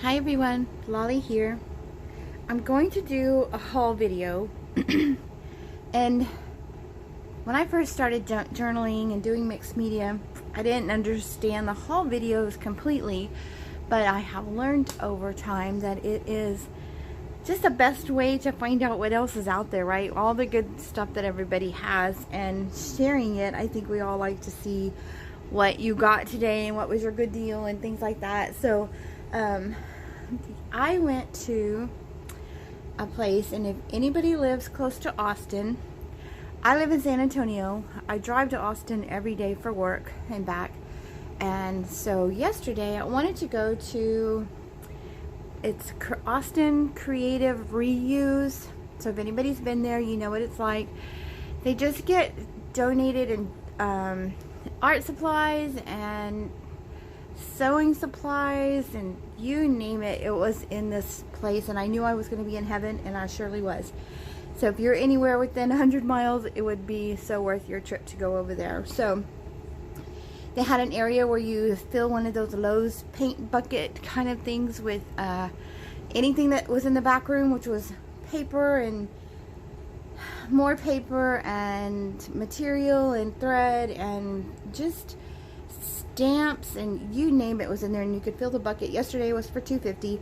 Hi everyone, Lolly here. I'm going to do a haul video and when I first started journaling and doing mixed media, I didn't understand the haul videos completely, but I have learned over time that it is just the best way to find out what else is out there, right? All the good stuff that everybody has, and sharing it. I think we all like to see what you got today and what was your good deal and things like that. So I went to a place, and if anybody lives close to Austin, I live in San Antonio. I drive to Austin every day for work and back. And so yesterday I wanted to go to, it's Austin Creative Reuse. So if anybody's been there, you know what it's like. They just get donated and art supplies and sewing supplies and you name it. It was in this place, and I knew I was going to be in heaven, and I surely was. So if you're anywhere within 100 miles, it would be so worth your trip to go over there. So they had an area where you fill one of those Lowe's paint bucket kind of things with anything that was in the back room, which was paper and more paper and material and thread and just stamps and you name it was in there, and you could fill the bucket. Yesterday was for $2.50.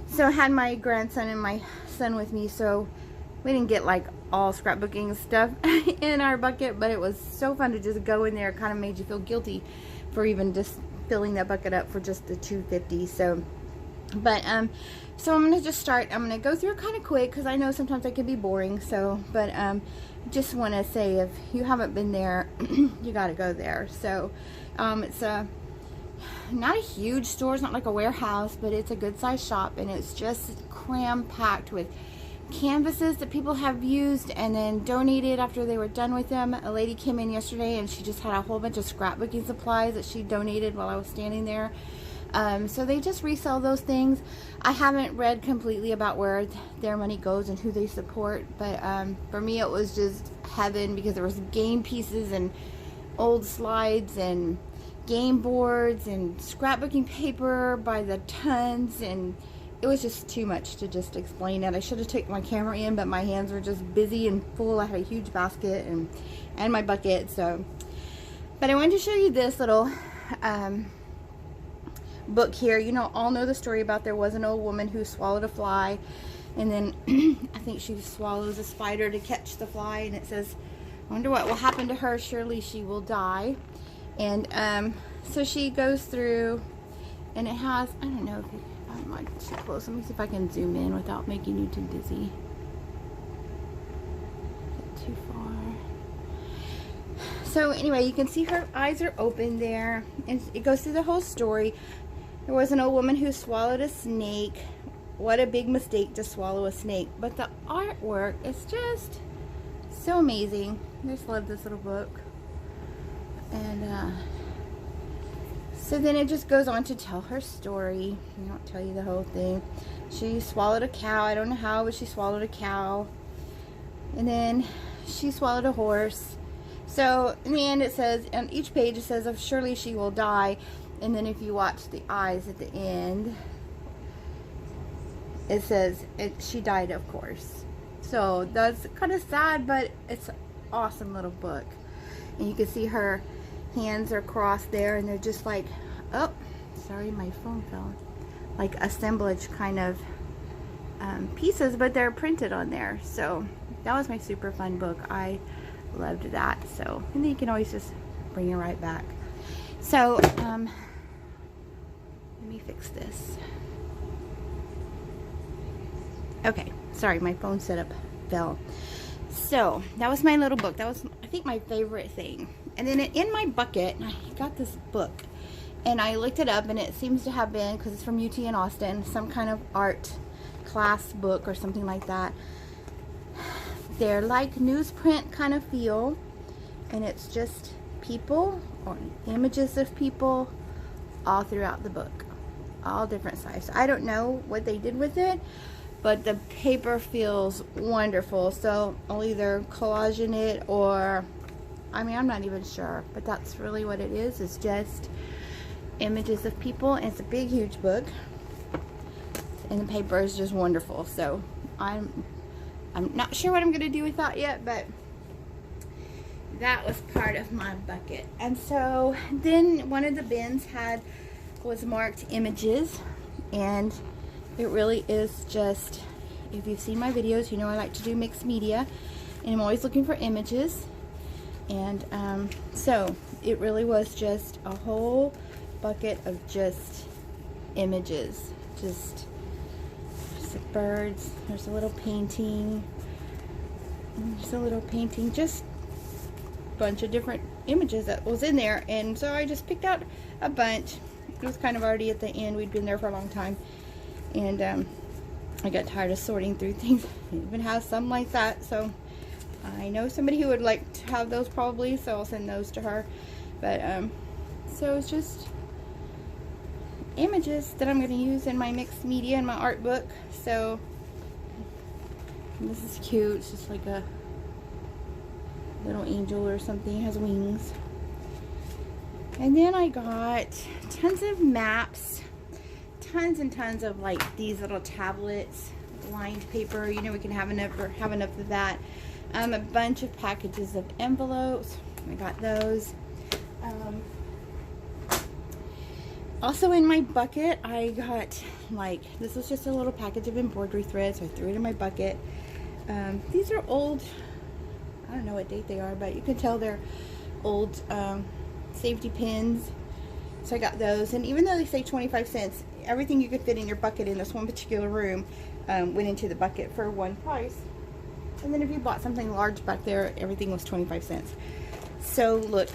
So I had my grandson and my son with me, so we didn't get like all scrapbooking stuff in our bucket, but it was so fun to just go in there. It kind of made you feel guilty for even just filling that bucket up for just the $2.50. So so I'm gonna just start. I'm gonna go through it kind of quick because I know sometimes it can be boring. So just want to say, if you haven't been there, you got to go there. So it's not a huge store, it's not like a warehouse, but it's a good sized shop, and it's just cram packed with canvases that people have used and then donated after they were done with them. A lady came in yesterday and she just had a whole bunch of scrapbooking supplies that she donated while I was standing there. So they just resell those things. I haven't read completely about where their money goes and who they support, but for me it was just heaven, because there was game pieces and old slides and game boards and scrapbooking paper by the tons, and it was just too much to just explain it. I should have taken my camera in, but my hands were just busy and full. I had a huge basket and my bucket. So, but I wanted to show you this little book here. You know, all know the story about there was an old woman who swallowed a fly, and then I think she swallows a spider to catch the fly, and it says, I wonder what will happen to her, surely she will die. And so she goes through, and it has, I don't know if I'm not too close. Let me see if I can zoom in without making you too dizzy. Too far. So anyway, you can see her eyes are open there, and it goes through the whole story. There was an old woman who swallowed a snake. What a big mistake to swallow a snake. But the artwork is just so amazing. I just love this little book. And so then it just goes on to tell her story. I won't tell you the whole thing. She swallowed a cow. I don't know how, but she swallowed a cow. And then she swallowed a horse. So in the end it says, on each page it says, of surely she will die. And then if you watch the eyes at the end, it says she died, of course. So that's kind of sad, but it's an awesome little book. And you can see her hands are crossed there, and they're just like, oh, sorry, my phone fell. Like assemblage kind of pieces, but they're printed on there. So that was my super fun book. I loved that. So, and then you can always just bring it right back. So let me fix this. Okay, sorry, my phone setup fell. So that was my little book. That was, I think, my favorite thing. And then in my bucket, I got this book, and I looked it up, and it seems to have been, because it's from UT in Austin, some kind of art class book or something like that. They're like newsprint kind of feel, and it's just people or images of people all throughout the book, all different sizes. I don't know what they did with it, but the paper feels wonderful. So I'll either collage it, or I mean, I'm not even sure, but that's really what it is. It's just images of people, and it's a big huge book. and the paper is just wonderful. So I'm not sure what I'm gonna do with that yet, but that was part of my bucket. And so then one of the bins was marked images, and it really is just, if you've seen my videos, you know I like to do mixed media, and I'm always looking for images. And so it really was just a whole bucket of just images. Just the birds, there's a little painting, just a bunch of different images that was in there. And so I just picked out a bunch. It was kind of already at the end. We'd been there for a long time, and I got tired of sorting through things. It even has some like that, so I know somebody who would like to have those probably, so I'll send those to her. But so it's just images that I'm going to use in my mixed media and my art book. So this is cute. It's just like a little angel or something. It has wings. And then I got tons of maps, tons and tons of like these little tablets, lined paper. You know, we can have enough of that. A bunch of packages of envelopes. I got those. Also in my bucket, I got, like, this was just a little package of embroidery thread, so I threw it in my bucket. These are old, I don't know what date they are, but you can tell they're old safety pins. So I got those, and even though they say 25 cents, everything you could fit in your bucket in this one particular room went into the bucket for one price. And then if you bought something large back there, everything was 25 cents. So look,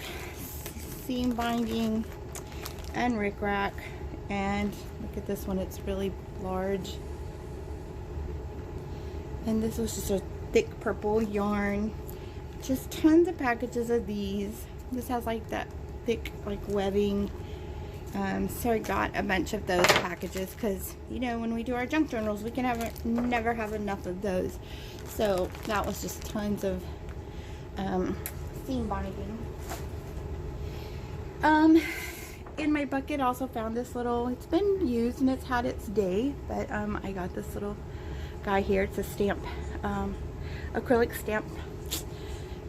seam binding and rickrack, and look at this one, it's really large. And this was just a thick purple yarn. Just tons of packages of these. This has like that thick like webbing. So I got a bunch of those packages because, you know, when we do our junk journals, we can never have enough of those. So that was just tons of seam binding. In my bucket, I also found this little, it's been used and it's had its day, but I got this little guy here. It's a stamp, acrylic stamp,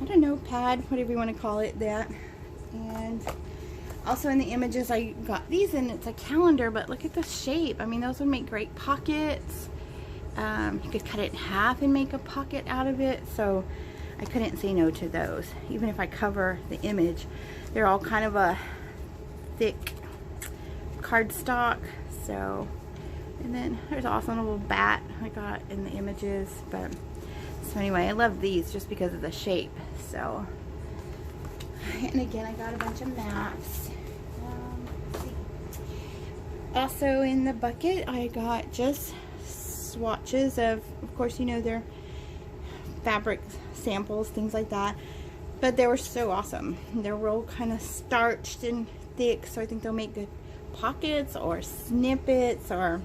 I don't know, pad, whatever you want to call it, that. And also in the images, I got these, and it's a calendar, but look at the shape. I mean, those would make great pockets. You could cut it in half and make a pocket out of it, so I couldn't say no to those. Even if I cover the image, they're all kind of a thick cardstock. So, and then there's also a little bat I got in the images. But so anyway, I love these just because of the shape. So, and again, I got a bunch of maps. Let's see. Also in the bucket, I got just swatches of course, you know, they're fabric samples, things like that. But they were so awesome. They're real kind of starched and thick, so I think they'll make good pockets or snippets, or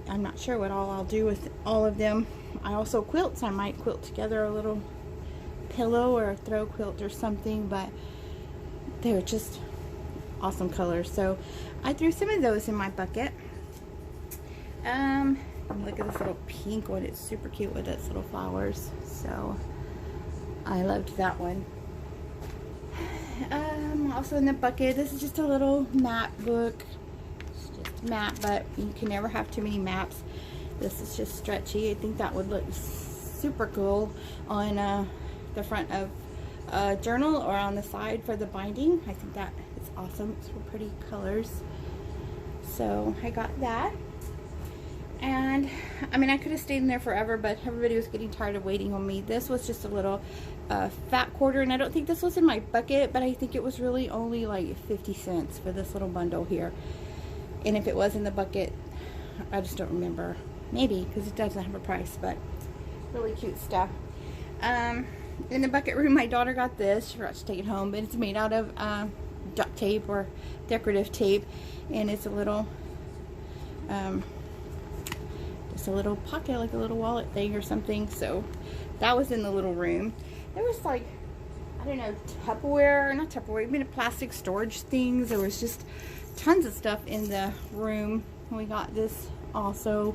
I'm not sure what all I'll do with all of them. I also quilt, so I might quilt together a little pillow or a throw quilt or something, but they're just awesome colors. So I threw some of those in my bucket. Look at this little pink one. It's super cute with its little flowers. So I loved that one. Also in the bucket, this is just a little map book. It's just a map, but you can never have too many maps. This is just stretchy. I think that would look super cool on the front of a journal or on the side for the binding. I think that is awesome. It's real pretty colors. So I got that. And I mean, I could have stayed in there forever, but everybody was getting tired of waiting on me. This was just a little fat quarter, and I don't think this was in my bucket, but I think it was really only like 50 cents for this little bundle here. And if it was in the bucket, I just don't remember. Maybe, because it doesn't have a price, but really cute stuff. In the bucket room, my daughter got this. She forgot to take it home, but it's made out of duct tape or decorative tape, and it's a little just a little pocket, like a little wallet thing or something. So that was in the little room. There was like, I don't know, Tupperware, not Tupperware, even plastic storage things. There was just tons of stuff in the room. we got this also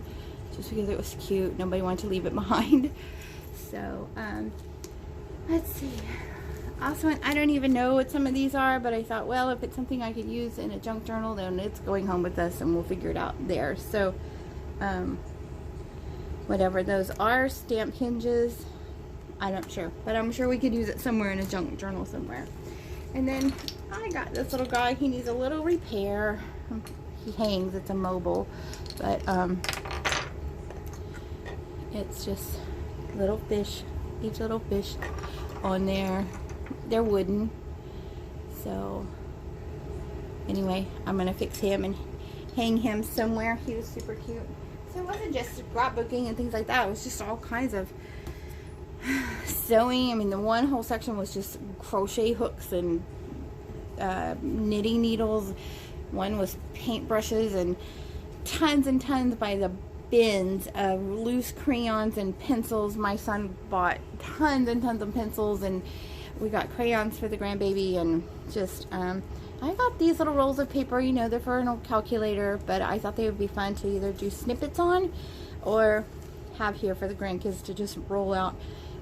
just because it was cute. Nobody wanted to leave it behind. So, let's see. Also, I don't even know what some of these are, but I thought, well, if it's something I could use in a junk journal, then it's going home with us and we'll figure it out there. So, whatever those are, stamp hinges, I'm not sure, but I'm sure we could use it somewhere in a junk journal somewhere. And then I got this little guy. He needs a little repair. He hangs, it's a mobile, but it's just little fish, each little fish on there. They're wooden. So anyway, I'm gonna fix him and hang him somewhere. He was super cute. So it wasn't just scrapbooking and things like that. It was just all kinds of sewing. I mean, the one whole section was just crochet hooks and knitting needles. One was paintbrushes and tons by the bins of loose crayons and pencils. My son bought tons and tons of pencils, and we got crayons for the grandbaby, and just I got these little rolls of paper. You know, they're for an old calculator, but I thought they would be fun to either do snippets on or have here for the grandkids to just roll out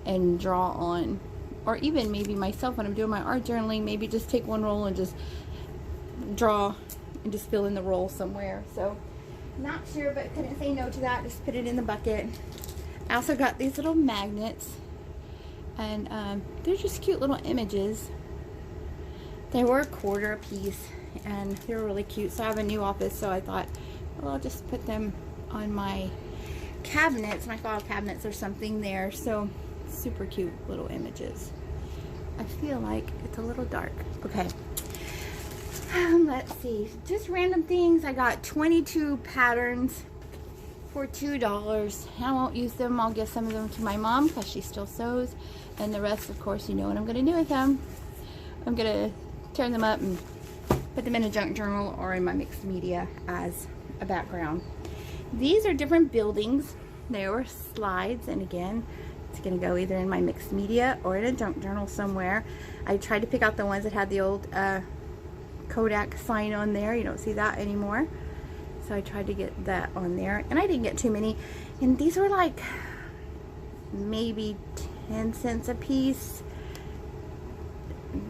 and draw on, or even maybe myself when I'm doing my art journaling, maybe just take one roll and just draw and just fill in the roll somewhere. So not sure, but couldn't say no to that. Just put it in the bucket. I also got these little magnets, and they're just cute little images. They were $1 a piece, and they were really cute. So I have a new office, so I thought, well, I'll just put them on my cabinets, my file cabinets or something there. So super cute little images. I feel like it's a little dark. Okay. Let's see, just random things. I got 22 patterns for $2. I won't use them. I'll give some of them to my mom because she still sews, and the rest, of course, you know what I'm going to do with them. I'm going to turn them up and put them in a junk journal or in my mixed media as a background. These are different buildings. They were slides, and again, it's going to go either in my mixed media or in a junk journal somewhere. I tried to pick out the ones that had the old Kodak sign on there. You don't see that anymore, so I tried to get that on there, and I didn't get too many. And these were like maybe 10 cents a piece.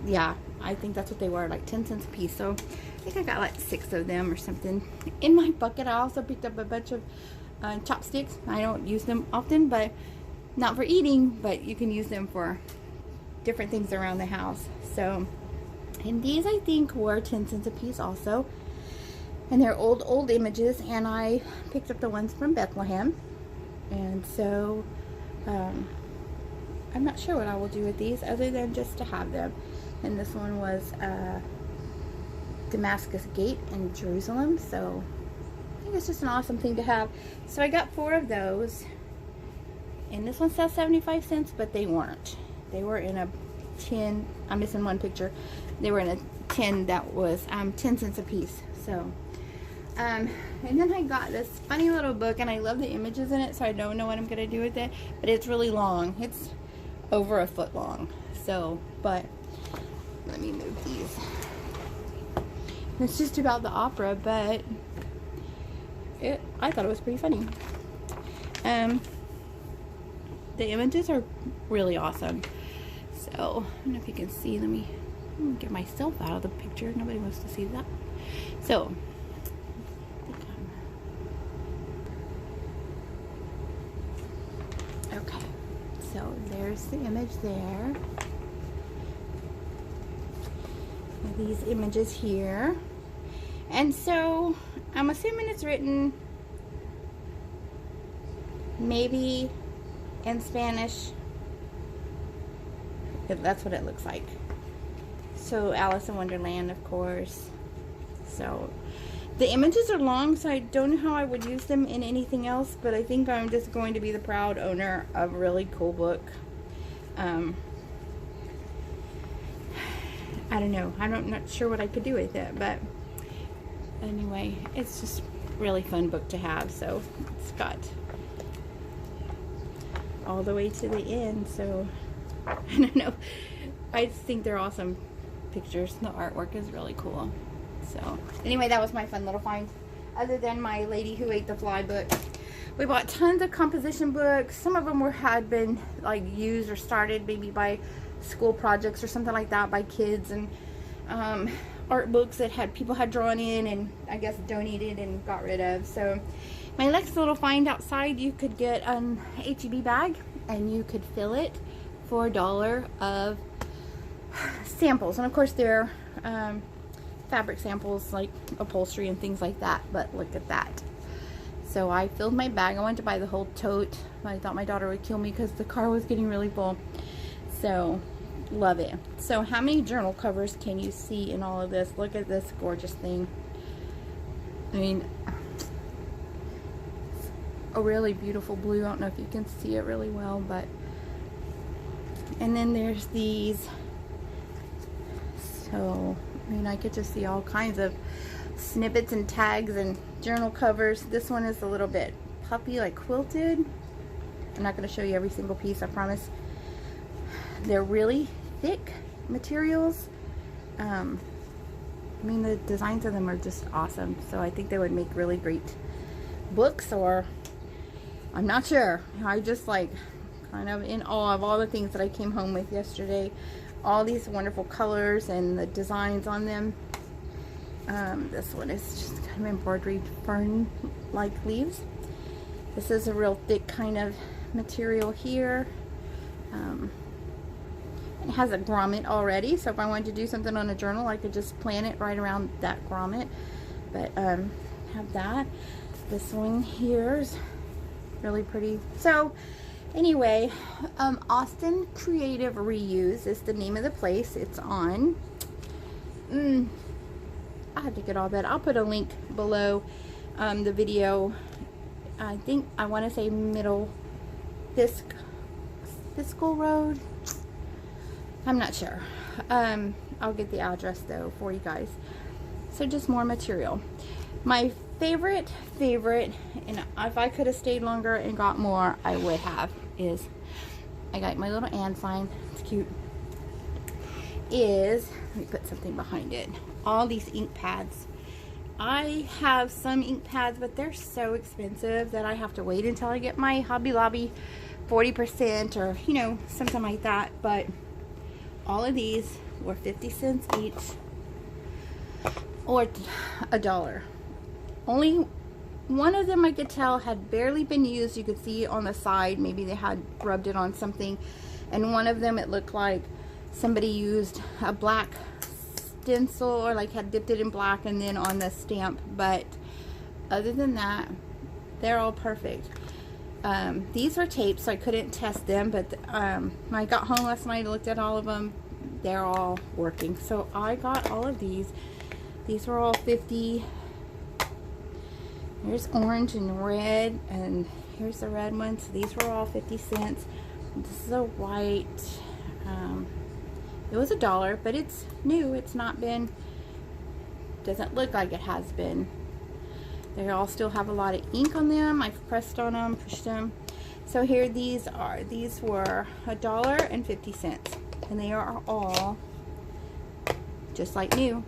Yeah, I think that's what they were, like 10 cents a piece. So I think I got like 6 of them or something. In my bucket, I also picked up a bunch of chopsticks. I don't use them often, but not for eating, but you can use them for different things around the house. So, and these I think were 10 cents a piece also, and they're old images, and I picked up the ones from Bethlehem. And so I'm not sure what I will do with these other than just to have them. And this one was Damascus Gate in Jerusalem, so I think it's just an awesome thing to have. So I got 4 of those, and this one says 75 cents, but they weren't. They were in a tin. I'm missing one picture. They were in a tin that was 10 cents a piece. So and then I got this funny little book, and I love the images in it, so I don't know what I'm gonna do with it, but it's really long. It's over a foot long. So, but let me move these. It's just about the opera, but I thought it was pretty funny. The images are really awesome. So, I don't know if you can see. Let me get myself out of the picture. Nobody wants to see that. So, okay. So, there's the image there. These images here. And so, I'm assuming it's written maybe in Spanish. That's what it looks like. So Alice in Wonderland, of course. So the images are long, so I don't know how I would use them in anything else, but I think I'm just going to be the proud owner of a really cool book. I don't know. I'm not sure what I could do with it, but anyway, it's just really fun book to have. So it's got all the way to the end, so I don't know. I just think they're awesome pictures. The artwork is really cool. So anyway, that was my fun little find. other than my Lady Who Ate the Fly book. We bought tons of composition books. Some of them had been like used or started maybe by school projects or something like that by kids, and art books that people had drawn in and I guess donated and got rid of. So my next little find outside, you could get an H-E-B bag and you could fill it for $1 of samples, and of course they're fabric samples like upholstery and things like that. But look at that. So I filled my bag. I wanted to buy the whole tote. I thought my daughter would kill me because the car was getting really full. So love it. So how many journal covers can you see in all of this? Look at this gorgeous thing. I mean, a really beautiful blue. I don't know if you can see it really well, but and then there's these. So I mean, I get to see all kinds of snippets and tags and journal covers. This one is a little bit puffy, like quilted. I'm not going to show you every single piece, I promise. They're really thick materials. I mean, the designs of them are just awesome. So I think they would make really great books, or I'm not sure. I just like kind of in awe of all the things that I came home with yesterday. All these wonderful colors and the designs on them. This one is just kind of embroidered fern-like leaves. This is a real thick kind of material here. It has a grommet already, so if I wanted to do something on a journal, I could just plan it right around that grommet. But have that. This one here is really pretty. So anyway, Austin Creative Reuse is the name of the place. It's on I have to get all that. I'll put a link below the video. I think I want to say Middle Fiscal Road. I'm not sure. I'll get the address though for you guys. So just more material. My favorite, and if I could have stayed longer and got more, I would have, is I got my little and sign. It's cute. Let me put something behind it. All these ink pads. I have some ink pads, but they're so expensive that I have to wait until I get my Hobby Lobby 40% or, you know, something like that. But all of these were 50 cents each, or $1. Only one of them I could tell had barely been used. You could see on the side, maybe they had rubbed it on something. And one of them, it looked like somebody used a black stencil, or like had dipped it in black and then on the stamp. But other than that, they're all perfect. These are taped, so I couldn't test them, but when I got home last night, I looked at all of them. They're all working. So I got all of these. These were all 50. Here's orange and red, and here's the red one. So these were all 50 cents. This is a white. It was $1, but it's new. It's not been, doesn't look like it has been. They all still have a lot of ink on them. I've pressed on them, pushed them. So here these are. These were $1.50, and they are all just like new.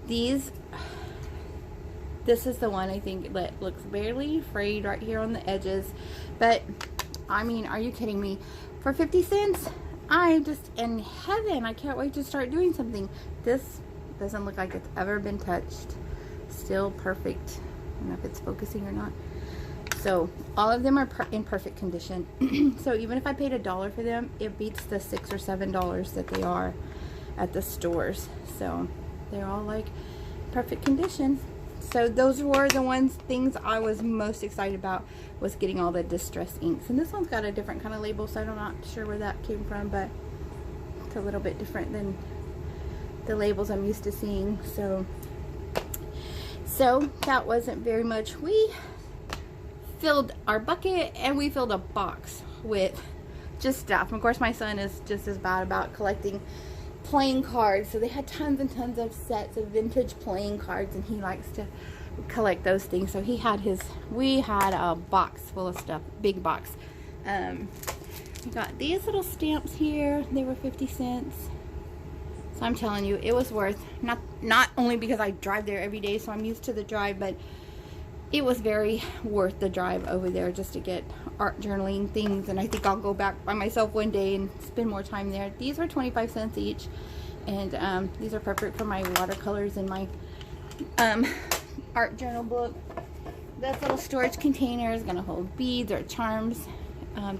This is the one I think that looks barely frayed right here on the edges. But I mean, are you kidding me? For 50 cents, I'm just in heaven. I can't wait to start doing something. This doesn't look like it's ever been touched. Still perfect. I don't know if it's focusing or not. So all of them are in perfect condition. So even if I paid $1 for them, it beats the $6 or $7 that they are at the stores. So they're all like perfect condition. So those were the things I was most excited about, was getting all the distress inks. And this one's got a different kind of label, so I'm not sure where that came from, but it's a little bit different than the labels I'm used to seeing. So that wasn't very much. We filled our bucket and we filled a box with just stuff. Of course, my son is just as bad about collecting playing cards, so they had tons and tons of sets of vintage playing cards, and he likes to collect those things. So we had a box full of stuff, big box. We got these little stamps here. They were 50 cents. So I'm telling you, it was worth, not not only because I drive there every day, so I'm used to the drive, but it was very worth the drive over there just to get art journaling things. And I think I'll go back by myself one day and spend more time there. These were 25 cents each, and these are perfect for my watercolors and my art journal book. This little storage container is going to hold beads or charms.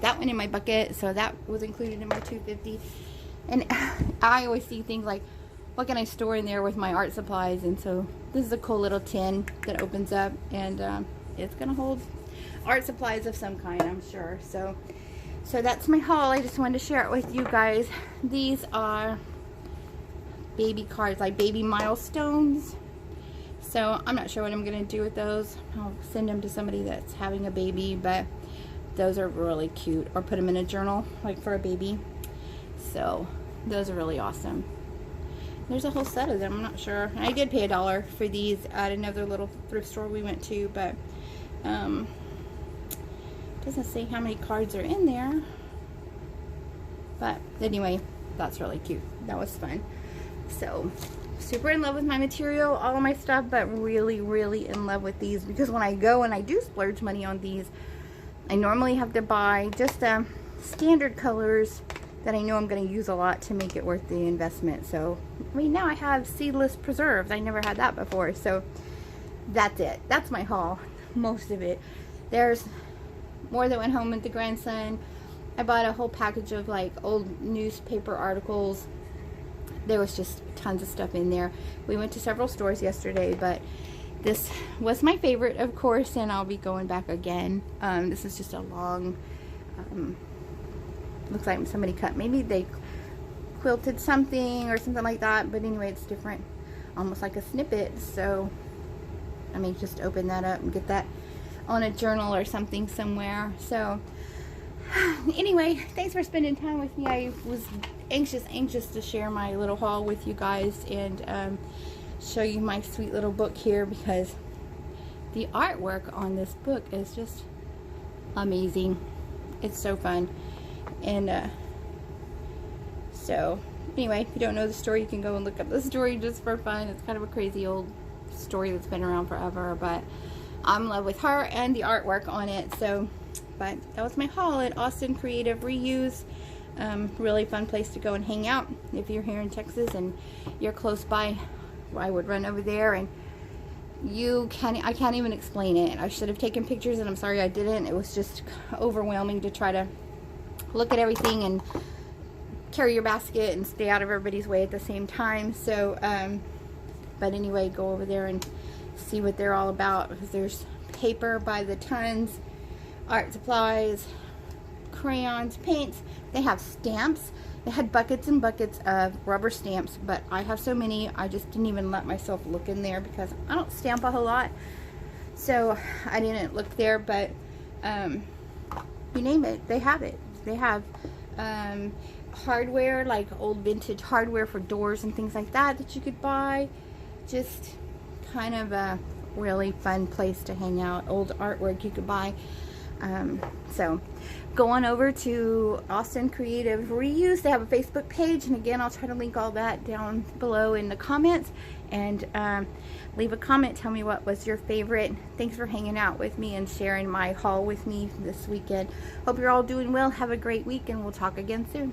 That went in my bucket, so that was included in my $2.50. And I always see things like, what can I store in there with my art supplies? And so this is a cool little tin that opens up, and it's going to hold art supplies of some kind, I'm sure. So that's my haul. I just wanted to share it with you guys. These are baby cards, like baby milestones. So I'm not sure what I'm going to do with those. I'll send them to somebody that's having a baby, but those are really cute. Or put them in a journal, like for a baby. So those are really awesome. There's a whole set of them. I'm not sure. I did pay $1 for these at another little thrift store we went to, but doesn't say how many cards are in there. But anyway, that's really cute. That was fun. So super in love with my material, all of my stuff, but really, really in love with these, because when I go and I do splurge money on these, I normally have to buy just standard colors that I know I'm going to use a lot to make it worth the investment. So, I mean, now I have seedless preserves. I never had that before. So, that's it. That's my haul. Most of it. There's more that went home with the grandson. I bought a whole package of like old newspaper articles. There was just tons of stuff in there. We went to several stores yesterday, but this was my favorite, of course, and I'll be going back again. This is just a long... looks like somebody cut, maybe they quilted something or something like that, but anyway, it's different, almost like a snippet. So I may just open that up and get that on a journal or something somewhere. So anyway, thanks for spending time with me. I was anxious to share my little haul with you guys and show you my sweet little book here, because the artwork on this book is just amazing. It's so fun. And so anyway, if you don't know the story, you can go and look up the story just for fun. It's kind of a crazy old story that's been around forever, but I'm in love with her and the artwork on it. So, but that was my haul at Austin Creative Reuse. Really fun place to go and hang out if you're here in Texas and you're close by. I would run over there, and I can't even explain it. I should have taken pictures, and I'm sorry I didn't. It was just overwhelming to try to look at everything and carry your basket and stay out of everybody's way at the same time. So but anyway, go over there and see what they're all about, because there's paper by the tons, art supplies, crayons, paints. They have stamps. They had buckets and buckets of rubber stamps, but I have so many I just didn't even let myself look in there because I don't stamp a whole lot, so I didn't look there. But you name it, they have it. They have hardware, like old vintage hardware for doors and things like that that you could buy. Just kind of a really fun place to hang out. Old artwork you could buy. So go on over to Austin Creative Reuse. They have a Facebook page, and again, I'll try to link all that down below in the comments. And leave a comment. Tell me what was your favorite. Thanks for hanging out with me and sharing my haul with me this weekend. Hope you're all doing well. Have a great week, and we'll talk again soon.